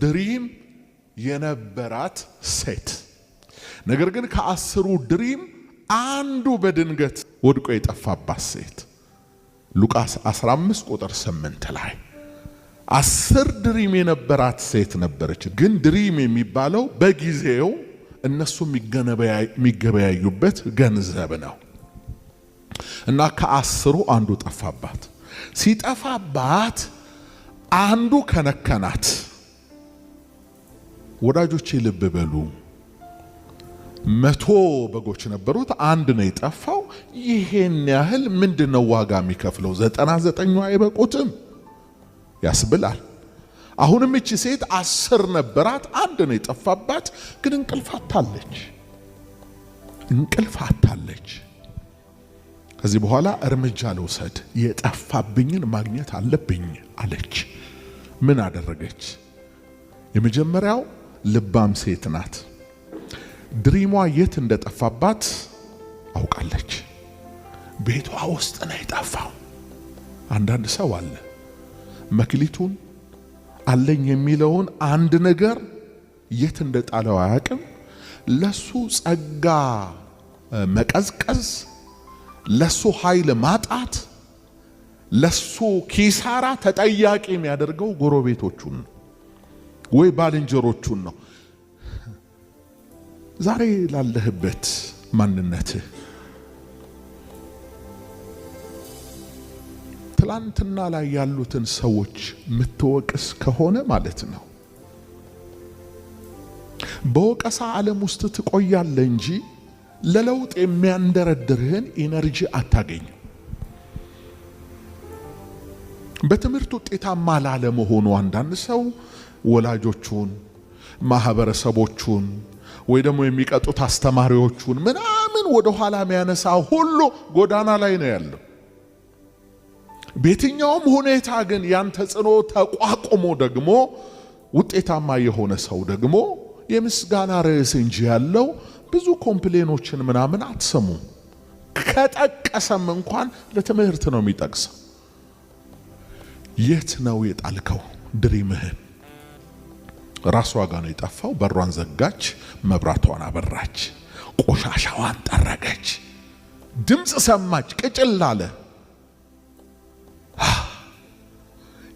ድሪም የነበራት ሴት ነገር ግን ከ10 ድሪም አንዱ በድንገት ወድቆ የጠፋባት ሴት ሉቃስ 15 ቁጥር 8 ላይ 10 ድሪም የነበራት ሴት ነበረች። ግን ድሪም የሚባለው በጊዜው እነሱ የሚገበያዩበት ገንዘብ ነው እና ከ10 አንዱ ጠፋባት። ሲጠፋባት አንዱ ከነከናት። ወዳጆቼ ልብ በሉ 100 በጎች ነበሩት፣ አንድ ነው የጠፋው። ይሄን ያህል ምንድነው ዋጋ የሚከፍለው? 99 አይበቁትም ያስብላል። አሁንም እቺ ሴት 10 ነበራት፣ አንድ ነው የጠፋባት። ግን እንቅልፍ አጣለች። ከዚህ በኋላ እርምጃ ልውሰድ፣ የጠፋብኝን ማግኘት አለብኝ አለች። ምን አደረገች? የመጀመሪያው ልባም ሴት ናት። ድሪሟ የት እንደጠፋባት አውቃለች። ቤቷ ውስጥ ነው የጠፋው። አንዳንድ ሰው አለ መክሊቱን አለኝ የሚለውን አንድ ነገር የት እንደጣለው አያውቅም። ለሱ ጸጋ መቀዝቀዝ፣ ለሱ ኃይል ማጣት፣ ለሱ ኪሳራ ተጠያቂ የሚያደርገው ጎረቤቶቹን ወይ ባልንጀሮቹን ነው። ዛሬ ላለህበት ማንነትህ ትላንትና ላይ ያሉትን ሰዎች ምትወቅስ ከሆነ ማለት ነው በወቀሳ ዓለም ውስጥ ትቆያለህ እንጂ ለለውጥ የሚያንደረድርህን ኢነርጂ አታገኝም። በትምህርት ውጤታማ ላለመሆኑ አንዳንድ ሰው ወላጆቹን፣ ማህበረሰቦቹን ወይ ደግሞ የሚቀጡት አስተማሪዎቹን ምናምን ወደ ኋላ የሚያነሳ ሁሉ ጎዳና ላይ ነው ያለው። በየትኛውም ሁኔታ ግን ያን ተጽዕኖ ተቋቁሞ ደግሞ ውጤታማ የሆነ ሰው ደግሞ የምስጋና ርዕስ እንጂ ያለው ብዙ ኮምፕሌኖችን ምናምን አትሰሙ። ከጠቀሰም እንኳን ለትምህርት ነው የሚጠቅሰው። የት ነው የጣልከው ድሪምህን? ራሷ ጋር ነው የጠፋው። በሯን ዘጋች፣ መብራቷን አበራች፣ ቆሻሻዋን ጠረገች፣ ድምፅ ሰማች፣ ቅጭል አለ።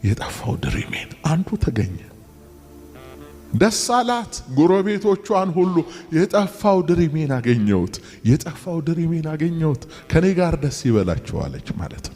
የጠፋው ድሪሜን አንዱ ተገኘ። ደስ አላት። ጎረቤቶቿን ሁሉ የጠፋው ድሪሜን አገኘሁት፣ የጠፋው ድሪሜን አገኘሁት፣ ከኔ ጋር ደስ ይበላችሁ አለች ማለት ነው።